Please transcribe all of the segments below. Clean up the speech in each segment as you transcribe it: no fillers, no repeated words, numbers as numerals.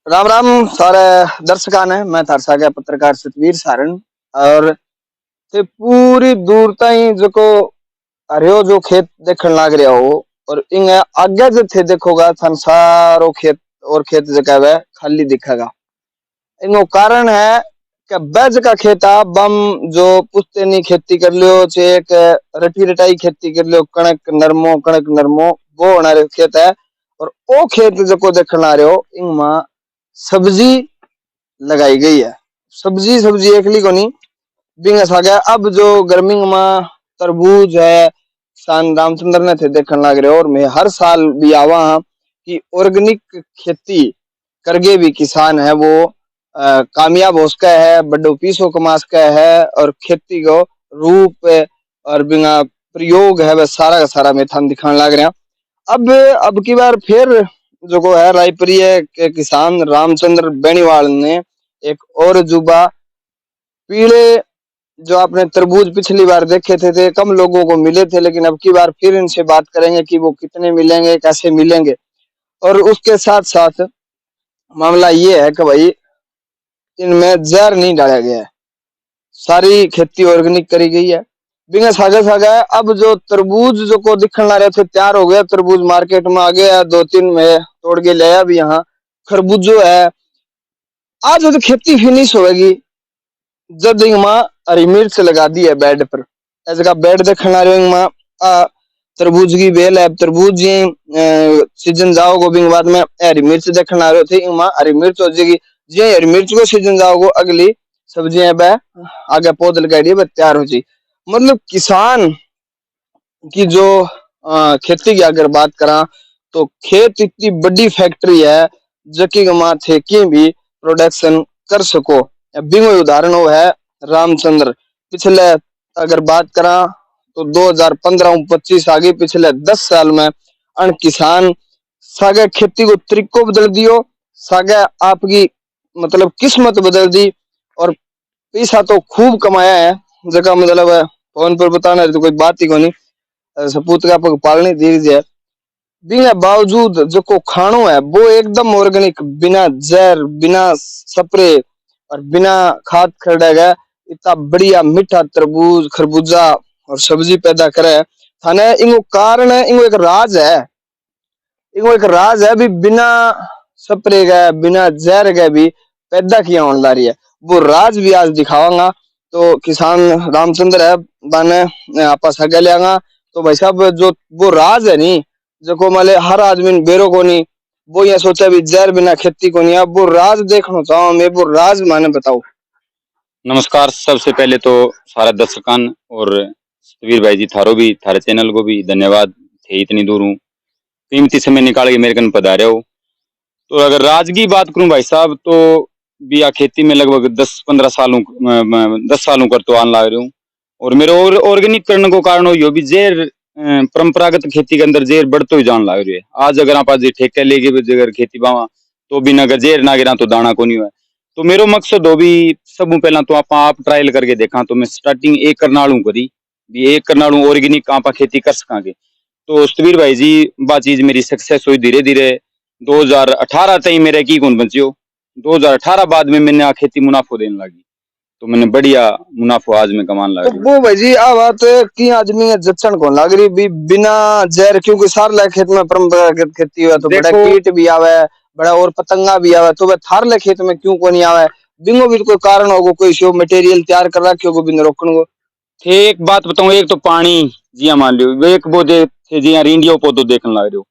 राम राम सारे दर्शकां ने मैं थार सागे पत्रकार सतवीर सारण और ते पूरी दूर ताई जको हरियो जो खेत देखण लाग रहा हो और इंगे आगे जो थे देखोगा थान सारो खेत और खेत जका वे खाली दिखेगा। इनको कारण है कि बैज का खेता बम जो पुश्तैनी खेती कर लियो चे एक रटी रटाई खेती कर लियो कणक नरमो वो होना रे खेत है। और ओ खेत जको देखण आ रहे हो इनमा सब्जी लगाई गई है। सब्जी सब्जी एकली को नहीं बिंग सागे अब जो गर्मी में तरबूज है सान रामचंद्र ने थे देखने लग रहे हो। और मैं हर साल भी आवा हाँ कि ऑर्गेनिक खेती करके भी किसान है वो कामयाब हो सका है, बड़ो पीसो कमा सका है और खेती को रूप और बिना प्रयोग है वह सारा का सारा मैं थान दिखाने लग रहा। अब की बार फिर जो को है रायपुरी के किसान रामचंद्र बेनीवाल ने एक और जुबा पीले जो आपने तरबूज पिछली बार देखे थे कम लोगों को मिले थे, लेकिन अब की बार फिर इनसे बात करेंगे कि वो कितने मिलेंगे कैसे मिलेंगे। और उसके साथ साथ मामला ये है कि भाई इनमें जहर नहीं डाला गया है, सारी खेती ऑर्गेनिक करी गई है। बिना सागे सागे अब जो तरबूज जो को दिखने ला रहे थे तैयार हो गया, तरबूज मार्केट में आ गया, 2-3 में तोड़ के लाया भी। यहाँ खरबूजो है, आज जो खेती फिनिश होगी जब हरी मिर्च लगा दी है बेड पर। ऐसे का बेड देखने आ रहे हो तरबूज की बेल है, तरबूज सीजन जाओगे बिंग बाद में हरी मिर्च देखने आ रहे थे हरी मिर्च हो जाएगी। जी हरी मिर्च को सीजन जाओगे अगली सब्जियां बह आगे पौध लगाई तैयार हो जाए। मतलब किसान की जो खेती की अगर बात करा तो खेत इतनी बड़ी फैक्ट्री है जकी थे की भी प्रोडक्शन कर सको। बिंगो उदाहरण वो है रामचंद्र। पिछले अगर बात करा तो 2015-25 आगे पिछले 10 साल में अन किसान सागे खेती को तरीको बदल दियो, सागे आपकी मतलब किस्मत बदल दी और पैसा तो खूब कमाया है। जगह मतलब फोन पर बताना तो कोई बात ही कोनी, सपूत का पग पालने दीजिए। बिना बावजूद जो को खानो है वो एकदम ऑर्गेनिक, बिना जहर बिना स्प्रे और बिना खाद खरीदा गया इतना बढ़िया मीठा तरबूज खरबूजा और सब्जी पैदा करे थाने। इनको कारण है, इनको एक राज है भी बिना स्प्रे गए बिना जहर गए भी पैदा किया होने रही है। वो राज भी आज दिखावांगा। तो किसान रामचंद्र है बाने आपस आगे लियांगा। तो भाई साहब जो वो राज है नी जो को माले हर आदमी बेरो को नहीं वो ये सोचा भी जहर बिना खेती को नहीं। अब वो राज देखना चाहो मैं, वो राज माने बताओ। नमस्कार। सबसे पहले तो सारे दर्शकान और सतवीर भाई जी थारो भी थारे चैनल को भी धन्यवाद थे इतनी दूर हूँ कीमती समय निकाल के मेरे कन पधारे हो। तो अगर राज की बात करूं भाई साहब तो बिया खेती में लगभग 10 सालों कर तो आन लग रही हूँ। और मेरे ऑर्गेनिक करने को कारण हो भी जेर परंपरागत खेती के अंदर जेर बढ़तो ही जान लग रही है। आज अगर आप आज ठेके लेके अगर खेती बावा तो भी नगर जेर ना गिरा तो दाना को नहीं हुआ। तो मेरो मकसद हो भी सब पहला तो आप ट्रायल करके देखा। तो मैं स्टार्टिंग एक करनालू करी भी एक करनालू ऑर्गेनिक आप खेती कर सकांगे। तो सतवीर भाई जी बा चीज मेरी सक्सेस हुई धीरे धीरे 2018 तक मेरे की कौन बचियो। 2018 बाद में मैंने खेती मुनाफो देने लगी तो मैंने बढ़िया मुनाफो आज में कमान लगा। तो वो भाई जी आ बात की आदमी जचन को लग रही भी बिना जहर, क्योंकि सारे खेत में परंपरागत खेती हुआ तो बड़ा कीट भी आवे बड़ा और पतंगा भी आवे, तो वह थारले खेत में क्यों को नहीं आवे? बिंगो भी कोई कारण होगा, कोई शो मटेरियल तैयार कर रखियो को बिन रोकन को। एक बात बताऊं, एक तो पानी जिया मान लियो एक पौधे थे जिया रेंडियो पौधो देखने लग रहे हो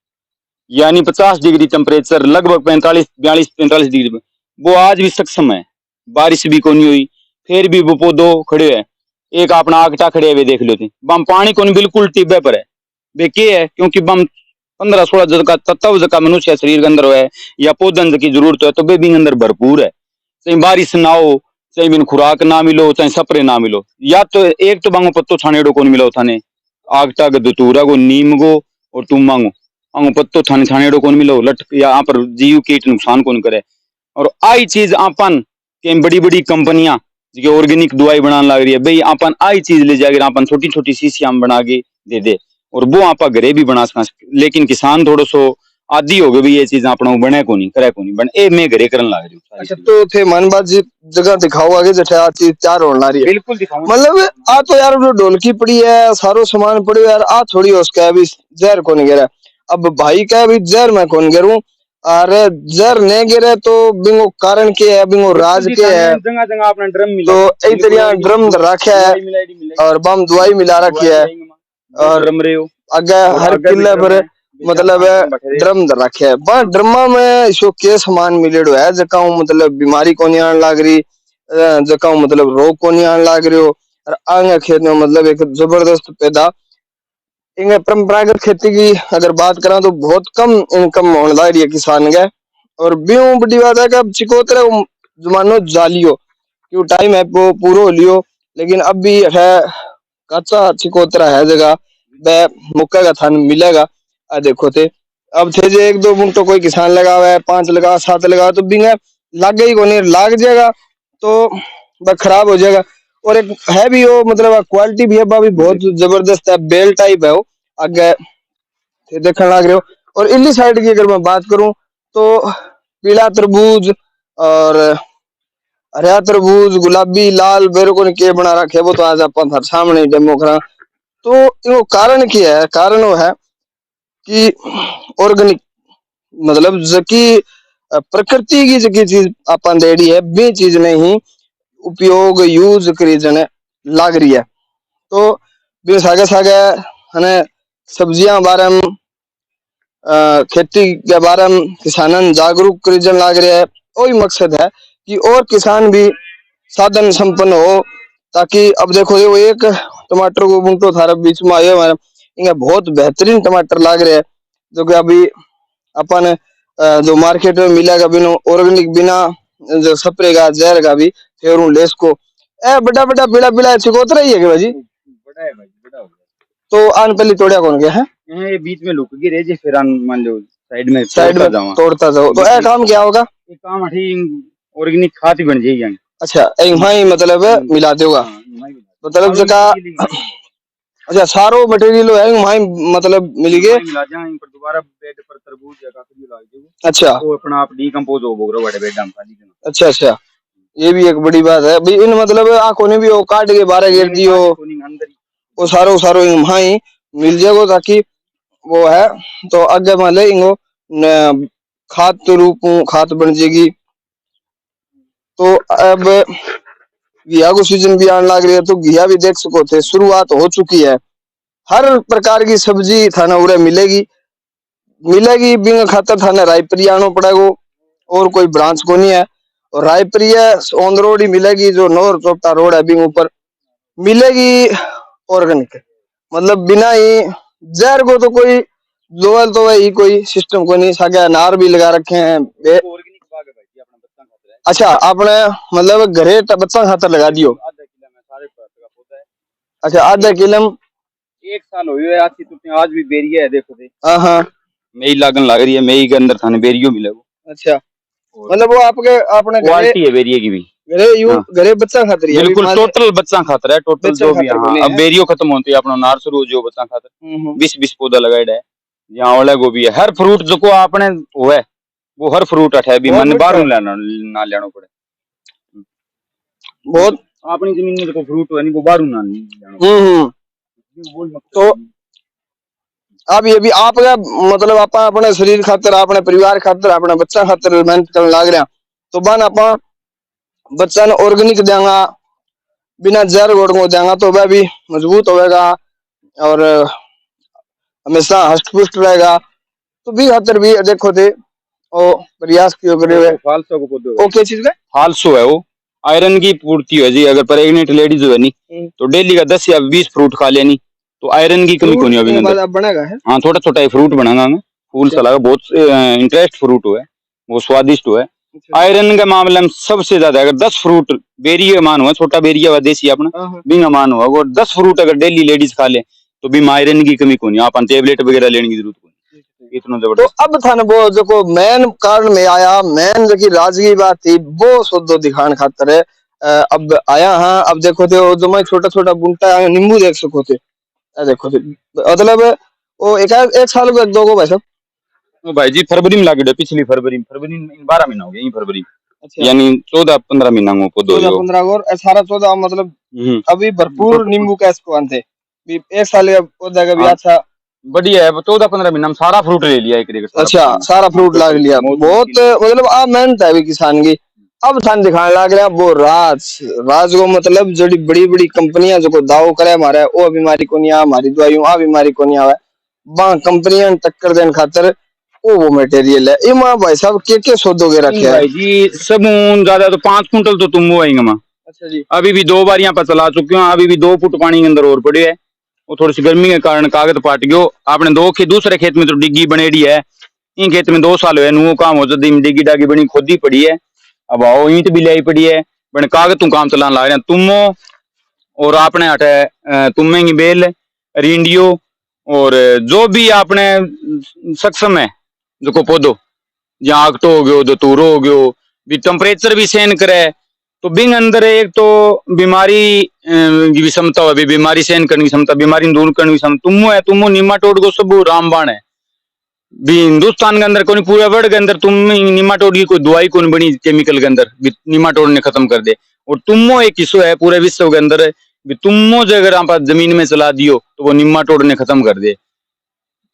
यानी 50 डिग्री टेम्परेचर लगभग 45-42-45 डिग्री में वो आज भी सक्षम है। बारिश भी को नहीं हुई फिर भी वो पौधो खड़े है। एक अपना आगटा खड़े हुए देख लो थे बम पानी को बिल्कुल टिब्बे पर है वे के है क्योंकि बम 15-16 का तत्व जका मनुष्य शरीर के अंदर है या पौधन की जरूरत है तो वे भी अंदर भरपूर है। चाहे बारिश ना हो चाहे बिन खुराक ना मिलो चाहे सपरे ना मिलो या तो एक तो बांगो पत्तो छानेड़ो को मिलो थाने आगटा गतूरा को नीम गो और तुम मांगो अंगो पत्तो थाने छानेड़ो को मिलो लट या यहाँ पर जीव कीट नुकसान कौन करे। और आई चीज आपन के बड़ी बड़ी कंपनियां जो ऑर्गेनिक दवाई बनाने लग रही है भाई आपन आई चीज ले जाकर आपन छोटी छोटी शीशियां बना के दे दे और वो आप घरे भी बना सका। लेकिन किसान थोड़ो सो आदि हो गए भी ये चीज अपना बने को नहीं करे को नहीं बन ए मैं घरे करन लाग रही हूं अच्छा तो थे मन बात जी जगह दिखाओ आगे जठे आ चीज तैयार होने ला रही है बिल्कुल दिखाऊं मतलब आ तो यार वो ढोलकी पड़ी है सारो सामान पड़ो यार आ थोड़ी उसका अभी जहर कौन गिरा अब भाई का भी जहर मैं कौन गिरूं अरे जहर नहीं गिरे तो बिंगो कारण के है बिंगो राज के है जगह जगह अपना ड्रम मिला तो एक तरिया ड्रम रखा है और बम दवाई मिला रखी है और ड्रम रहे हो आगे हर किले पर मतलब ड्रम रखे है पर ड्रमा में इसको के सामान मिलेडो है जका मतलब बीमारी को नहीं आने लाग रही जका मतलब रोग को नहीं आने लाग रही हो और आगे खेत में मतलब एक जबरदस्त पैदा इनके परंपरागत खेती की अगर बात करा तो बहुत कम इनकम होने लग रही है किसान के और ब्यों बड़ी बात है कि अब चिकोतरे जमानो जालियो क्यों टाइम है वो पूरा लियो लेकिन अब भी है कच्चा चिकोतरा है जगह वह मुक्का का थान मिलेगा आ देखो थे अब थे जो एक दो बुंटो कोई किसान लगा हुआ है 5 लगा 7 लगा तो बिंगा लागे ही को नहीं लाग जाएगा तो वह खराब हो जाएगा और एक है भी वो मतलब क्वालिटी भी है भी बहुत जबरदस्त है बेल टाइप है वो आगे थे देखने लग रहे हो और इली साइड की अगर मैं बात करूं तो पीला तरबूज और हरा तरबूज गुलाबी लाल बेरो को के बना रखे वो तो आज अपन थारे सामने डेमो करा तो इनको कारण क्या है कारण वो है कि ऑर्गेनिक मतलब जकी प्रकृति की जकी चीज अपन देड़ी है बी चीज ने ही उपयोग यूज करी जने लाग रही है तो बी सागे सागे हने सब्जियां बारे में खेती के बारे में किसानन जागरूक करी जन लाग रहे है वही मकसद है कि और किसान भी साधन संपन्न हो ताकि अब देखो ये वो एक टमाटर को बुंटो थारा बीच में आयो हमारे इनका बहुत बेहतरीन टमाटर लाग रहे हैं जो कि अभी अपन जो मार्केट में मिलेगा बिना ऑर्गेनिक बिना जो स्प्रे का जहर का भी फेरू लेस को ए बड़ा बड़ा बिड़ा बिड़ा चिकोतरा ही है कि भाजी बड़ा है भाई बड़ा हो गया तो आन पहले तोड़िया कौन गया है ये बीच में लुक गई रहे जे फिर मान लो साइड में तोड़ता जाओ तो ए काम क्या होगा ये काम अठी ऑर्गेनिक खाद ही बन जाएगी अच्छा वही मतलब मिला दोगा मतलब जगह अच्छा सारो मटेरियल है वही मतलब मिल गए मिला जाए पर दोबारा बेड पर तरबूज या काफी लगा देगो अच्छा वो अपना आप डिकंपोज हो बोरो बड़े बेड हम खाली अच्छा अच्छा ये भी एक बड़ी बात है भाई इन मतलब आंखों ने भी वो काट के बाहर गिर दियो वो सारो सारो वही मिल जाएगा ताकि वो है तो आगे मान ले इनको खाद के रूप में खाद बन जाएगी तो अब घिया को सीजन भी आने लग रही है तो घिया भी देख सको थे शुरुआत हो चुकी है हर प्रकार की सब्जी थाना उरे मिलेगी मिलेगी बिंग खातर थाने रायपुरी आना पड़ेगा और कोई ब्रांच को नहीं है और रायपुरी ऑन रोड ही मिलेगी जो नौर चौपटा रोड है बिंग ऊपर मिलेगी ऑर्गेनिक मतलब बिना ही जहर को तो कोई लोअल तो वही कोई सिस्टम को नहीं सागे अनार भी लगा रखे हैं अच्छा आपने मतलब घरे बच्चा खातर लगा दियो अच्छा आधा किलो 1 साल हो गया आज भी बेरिया है देखो दे हाँ हाँ मई लागन लग रही है मई के अंदर थाने बेरियो मिलेगा अच्छा मतलब वो आपके आपने क्वालिटी है बेरिये की भी घरे यू घरे बच्चा खातर है बिल्कुल टोटल बच्चा खातर है टोटल जो भी हाँ अब बेरियो खत्म होती है अपना नार शुरू जो बच्चा खातर 20 पौधा लगाया है यहाँ ओला गोभी है हर फ्रूट जो को आपने वो है वो हर फ्रूट है भी मन बाहर ना लेना पड़े बहुत अपनी जमीन में जो फ्रूट है नहीं वो बाहर ना लेना तो अब ये भी आप मतलब आप अपने शरीर खातर अपने परिवार खातर अपने बच्चा खातर मेहनत करने लग रहे हैं तो बन आप बच्चा ने ऑर्गेनिक देंगा बिना जहर गोड़ को देंगा तो वह भी मजबूत होगा और हमेशा हष्ट पुष्ट रहेगा तो भी खातर भी देखो थे ओ प्रयास किए करे हुए ओके चीज का फालसो है वो आयरन की पूर्ति है जी अगर प्रेग्नेंट लेडीज है नहीं तो डेली का 10 या 20 फ्रूट खा लेनी तो आयरन की कमी को नहीं होगी बनेगा है हाँ छोटा छोटा ही फ्रूट बनागा मैं फूल सलागा बहुत इंटरेस्ट फ्रूट हुआ है वो स्वादिष्ट हुआ है आयरन के मामले में सबसे ज्यादा अगर 10 फ्रूट बेरिया मान हुआ छोटा बेरिया हुआ देसी अपना बिंगा मान हुआ और 10 फ्रूट अगर डेली लेडीज खा ले तो भी आयरन की कमी को नहीं अपन टेबलेट वगैरह लेने की जरूरत को नहीं इतना जबरदस्त तो अब था वो जो मेन कारण में आया मेन जो राजगी बात थी वो सोदो दिखाने खातर है अब आया हाँ अब देखो थे जो मैं छोटा छोटा बुंटा नींबू देख सको थे देखो थे मतलब वो एक साल को 2 को भाई साहब वो भाई जी फरवरी में लागे, पिछली फरवरी में 12 महीना हो गया, यही फरवरी, अच्छा यानी 14-15 महीना को पौधो 14-15 और 18-14 मतलब हम्म अभी भरपूर नींबू का इसको आते भी एक साल का पौधा का भी हाँ, अच्छा। बढ़िया है। 14-15 महीना में सारा फ्रूट ले लिया एक एक सारा अच्छा पौधा में। सारा हाँ, फ्रूट लाग लिया मौज बहुत मस्ती। मतलब आ मेहनत है भी किसान की। अब थान दिखाने लग रहा वो राज को मतलब जड़ी बड़ी बड़ी कंपनियां जो को दाव करे हमारे ओ बीमारी को नहीं आ हमारी दवाइयों आ बीमारी को नहीं आवे बा कंपनियां ने टक्कर देने खातर वो मटेरियल है इमा भाई साहब के सौदों के इन रखे है। भाई जी सब ज्यादा तो 5 कुंटल तो तुम वो आएंगे माँ। अच्छा जी अभी भी 2 बार यहाँ पर चला चुके हो, अभी भी 2 फुट पानी के अंदर और पड़े है। वो थोड़ी सी गर्मी के कारण कागज पाट गयो। आपने दूसरे खेत में तो डिग्गी बनेड़ी है, इन खेत में 2 साल हुए नु काम हो जदी डिग्गी डागी बनी खोदी पड़ी है। अब आओ ईंट भी लाई पड़ी है, बने कागज तू काम चलाने लग रहे हैं तुमो। और आपने हटे तुम्हें की बेल रिंडियो और जो भी आपने सक्षम है जो को पौधो जहाँ आगटो हो गयो धतूरो हो गयो भी टेम्परेचर भी सहन करे। तो बिंग अंदर एक तो बीमारी की भी क्षमता है, भी बीमारी सहन करने की क्षमता, बीमारी दूर करने की क्षमता तुमो है। तुमो निमाटोड को सब रामबाण है भी हिंदुस्तान के अंदर कोई पूरे वर्ल्ड के अंदर तुम निमाटोड की कोई दवाई कौन बनी केमिकल के अंदर भी निमाटोड ने खत्म कर दे। और तुमो एक हिस्सो है पूरे विश्व के अंदर भी तुमो जो अगर आप जमीन में चला दियो तो वो निमाटोड ने खत्म कर दे।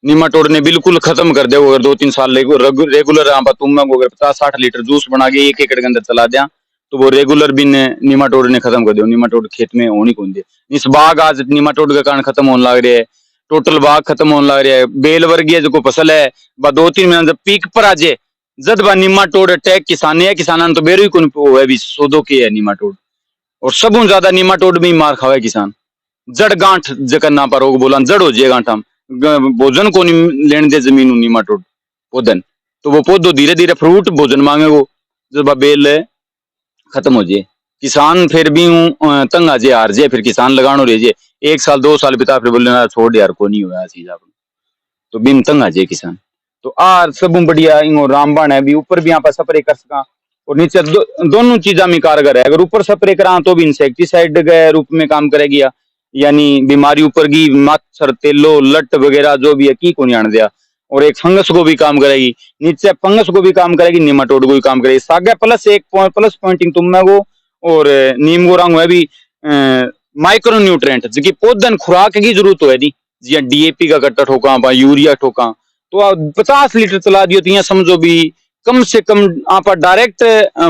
निमाटोड ने बिल्कुल खत्म कर दे। वो अगर 2-3 साल रेगुलर आप तुम अगर 50-60 लीटर जूस बना के 1 एकड़ के अंदर चला दिया तो वो रेगुलर भी निमाटोड ने खत्म कर दिया। निमाटोड खेत में होनी कौन दे। इस बाग आज निमाटोड के कारण खत्म होने लग रहे है, टोटल बाग खत्म होने लग रहा है। बेल वर्गीय जो फसल है बा 2-3 महीना जब पीक पर आ जाए जद बा निमाटोड अटैक किसान है किसान तो बेरू ही कौन है भी सोदो के है निमाटोड। और सबसे ज्यादा निमाटोड में ही मार खावे किसान। जड़ गांठ जकर ना पर रोग बोला जड़ हो जाए गांठ हम भोजन को नहीं लेने दे जमीन निमाटोड पौधन। तो वो पौधो धीरे धीरे फ्रूट भोजन मांगे वो जब बेल खत्म हो जाए किसान फिर भी तंग आ जाए हार जाए फिर किसान लगानो रह जाए 1 साल 2 साल बिता फिर बोले ना छोड़ यार को नहीं हुआ चीज आप तो बिन तंग आ जाए किसान। तो आ सब बढ़िया इंगो रामबाण है भी ऊपर भी यहाँ पर स्प्रे कर सका और नीचे दोनों चीजा में कारगर है। अगर ऊपर स्प्रे करा तो भी इंसेक्टिसाइड के रूप में काम करेगी यानी बीमारी ऊपर की मच्छर तेलो लट वगैरह जो भी है की को नहीं आने दिया। और एक फंगस को भी काम करेगी, नीचे फंगस को भी काम करेगी, निमाटोड को भी काम करेगी। सागे प्लस एक प्लस पॉइंटिंग तुम में वो और नीम को रंग है भी माइक्रो न्यूट्रेंट जो पौधन खुराक की जरूरत है दी जी डीएपी का कट्टा ठोका बा यूरिया ठोका तो आप 50 लीटर चला दियो तो यहाँ समझो भी कम से कम आप डायरेक्ट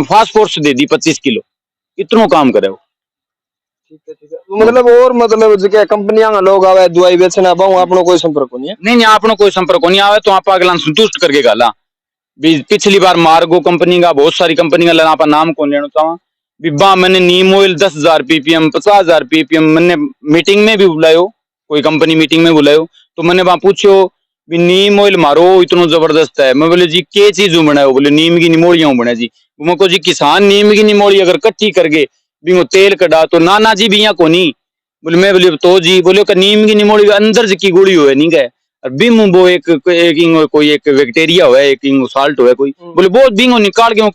फास्फोरस दे दी 25 किलो इतनो काम करे वो। ठीक है तो मतलब और मतलब जगह कंपनियां लोग आवे दवाई बेचना बाऊ आपनो कोई संपर्क नहीं है। नहीं नहीं आपनो कोई संपर्क नहीं आवे तो आप अगला संतुष्ट करके गाला भी पिछली बार मार्गो कंपनी का बहुत सारी कंपनी का आप नाम कौन लेना चाहवा भी बा मैंने नीम ऑयल 10,000 पीपीएम 50,000 पीपीएम मैंने मीटिंग में भी बुलायो कोई कंपनी मीटिंग में बुलायो तो मैंने वहां पूछो भी नीम ऑयल मारो इतना जबरदस्त है। मैं बोले जी के चीज बनाए बोले नीम की निमोलियां बने जी। मैं को जी किसान नीम की निमोली अगर कट्ठी करके भी वो तेल कटा तो ना जी भी यहाँ को नहीं बोले मैं बोले तो जी बोले नीम की निमोली अंदर की गोली हुए नहीं गए बिम वो एक कोई एक बैक्टीरिया हो एक साल्ट हो कोई बोले वो बिंगो निकाल के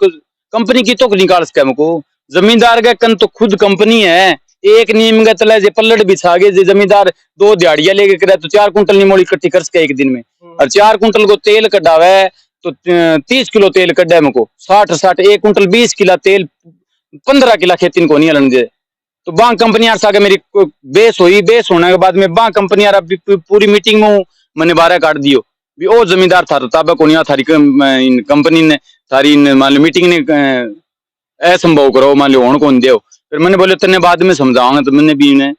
कंपनी की तो निकाल सके हमको जमींदार का कन तो खुद कंपनी है एक नीम का तले जे पल्लट बिछा गए जे जमींदार 2 दिहाड़ियां लेके करे तो 4 कुंटल निमोली इकट्ठी कर सके एक दिन में। और 4 कुंटल को तेल कटावे तो 30 किलो तेल कटा हमको 60 1 कुंटल 20 किलो तेल 15 किलो खेती को नहीं हलन दे। तो बां कंपनी सागे मेरी बेस होने के बाद में बां कंपनी पूरी मीटिंग में मैंने बारह काट दियो भी ओ जमींदार था ताबा को नहीं थारी कंपनी ने थारी मान लो मीटिंग ने असंभव करो मान लो होने कौन दो। फिर मैंने बोले तेने बाद में समझाऊंगा तो मैंने भी इन्हें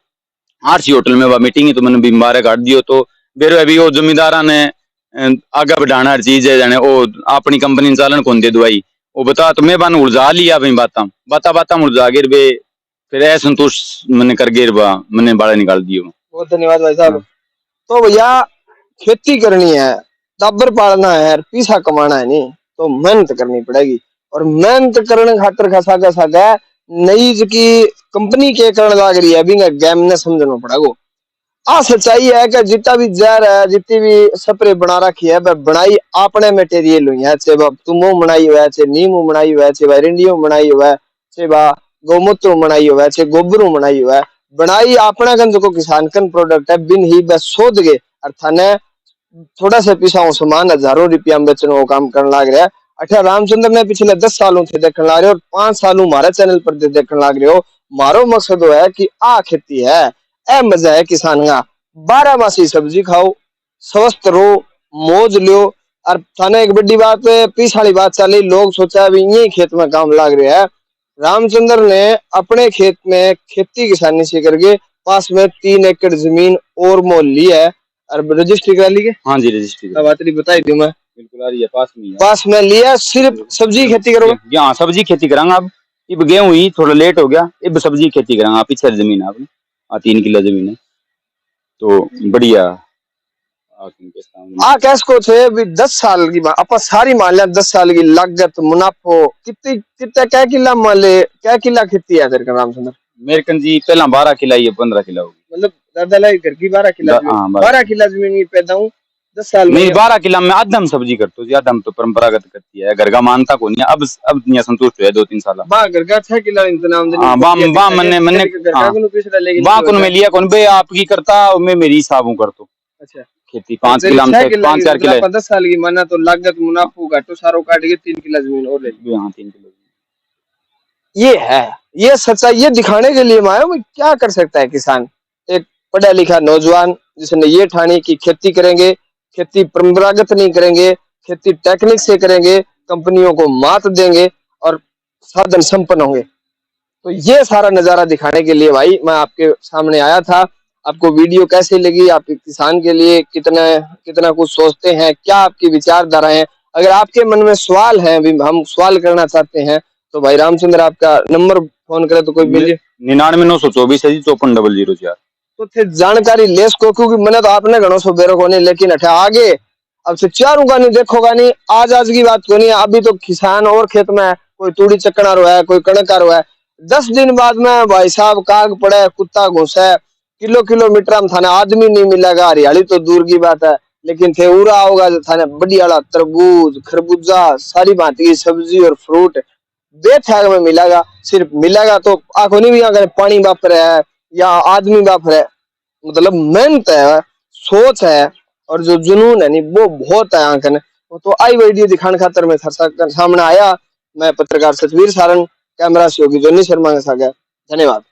आरसी होटल में वह मीटिंग तो मैंने भी बारह काट दियो। तो फिर अभी वो जमींदारा ने आगे बढ़ाना हर चीज है जाने वो अपनी कंपनी चालन कौन दे दवाई वो बता तो मैं बान उलझा लिया भाई बाता बाता उलझा गिर बे फिर असंतुष्ट मैंने कर गिर बा मैंने बाड़ा निकाल दियो। बहुत धन्यवाद भाई साहब। तो भैया खेती करनी है टाबर पालना है पैसा कमाना है नहीं तो मेहनत करनी पड़ेगी और मेहनत करने खातर खासा सागा नई की कंपनी के करण लाग रही है बिंगा गेम ने समझना पड़ेगा। आ सच्चाई है कि जितना भी जहर है जितनी भी स्प्रे बना रखी है वह बनाई अपने मटेरियल हुई है चाहे तुमो बनाई हुआ है चाहे नीमू बनाई हुआ है चाहे रिंडियो बनाई हुआ है चाहे गौमूत्र बनाई हुआ है चाहे गोबरू बनाई हुआ है बनाई अपना कन जो किसान कन प्रोडक्ट है बिन ही बस शोध गए और थाने थोड़ा सा पीछा सामान हजारों रुपया में बेचने वो काम करने लग रहा है। अच्छा रामचंद्र ने पिछले 10 सालों से देखने लग रहे हो और 5 सालों हमारे चैनल पर देखने लग रहे हो। मारो मकसद वो है कि आ खेती है, ए मजा है किसान का, 12 मासी सब्जी खाओ, स्वस्थ रहो, मौज लो। और थाने एक बड़ी बात पीछे वाली बात चली, लोग सोचा अभी यही खेत में काम लग रहा है। रामचंद्र ने अपने खेत में खेती किसानी से करके पास में 3 एकड़ जमीन और मोल ली है और रजिस्ट्री करा ली है। हाँ जी रजिस्ट्री अब बात बताई थी मैं, बिल्कुल आ रही है पास में ही है। पास में लिया, सिर्फ सब्जी की खेती करोगे। हाँ सब्जी खेती करांगा अब, इब गेहूं हुई थोड़ा लेट हो गया, इब सब्जी की खेती करांगा। पीछे जमीन है अपनी 3 किलो जमीन है तो बढ़िया। आ कैस को थे भी 10 साल की अपन सारी मान लिया, 10 साल की लागत मुनाफो कितनी कितना क्या किला मान ले, क्या किला खेती है तेरे का रामचंद्र। मेरे कन जी पहला 12 किला ही है, 15 किला होगी मतलब दादा लाई घर की 12 किला हाँ 12 किला जमीन की पैदा हूँ 10 साल में। नहीं 12 किला में आधम सब्जी करते हो, आधम तो परंपरागत करती है, घर का मानता को नहीं। अब दुनिया संतुष्ट है 2-3 साल बा घर का 6 किला इंतजाम हाँ बा मन्ने मन्ने हाँ बा कुन में लिया कौन बे आपकी करता मैं मेरी हिसाब हूँ कर तो। अच्छा खेती 5 किला में 5-4 किला 10 साल की माना तो लागत मुनाफो घाटो सारो काट के 3 किला जमीन और ले ली। हाँ 3 किलो ये है, ये सच्चाई, ये दिखाने के लिए माया में क्या कर सकता है किसान। एक पढ़ा लिखा नौजवान जिसने ये ठानी कि खेती करेंगे, खेती परंपरागत नहीं करेंगे, खेती टेक्निक से करेंगे, कंपनियों को मात देंगे और साधन संपन्न होंगे। तो ये सारा नजारा दिखाने के लिए भाई मैं आपके सामने आया था। आपको वीडियो कैसी लगी, आप किसान के लिए कितना कितना कुछ सोचते हैं, क्या आपकी विचारधारा है। अगर आपके मन में सवाल है, हम सवाल करना चाहते हैं तो भाई रामचंद्र आपका नंबर फोन करे तो कोई मिले 99 924 है जी 54 004। तो थे जानकारी ले सको, क्योंकि मैंने तो आपने घणो सो बेरो को नहीं, लेकिन अठा आगे अब से चारूंगा नहीं देखोगा नहीं, आज की बात को नहीं। अभी तो किसान और खेत में है, कोई तूड़ी चकना रो है, कोई कणक रो है। 10 दिन बाद में भाई साहब काग पड़े, कुत्ता घुसे, किलोमीटर में थाने आदमी नहीं मिलेगा, हरियाली तो दूर की बात है। लेकिन थे उरा होगा थाने बढ़िया तरबूज खरबूजा सारी भांति की सब्जी और फ्रूट बेठैग में मिलेगा। सिर्फ मिलेगा तो आंखों नहीं भी अगर पानी बापर है या आदमी बापर है, मतलब मेहनत है, सोच है और जो जुनून है नहीं वो बहुत है आंखन। तो आई वीडियो दिखाने खातर मैं सामने आया। मैं पत्रकार सतवीर सारंग, कैमरा से होगी जोनी शर्मा के साथ। धन्यवाद।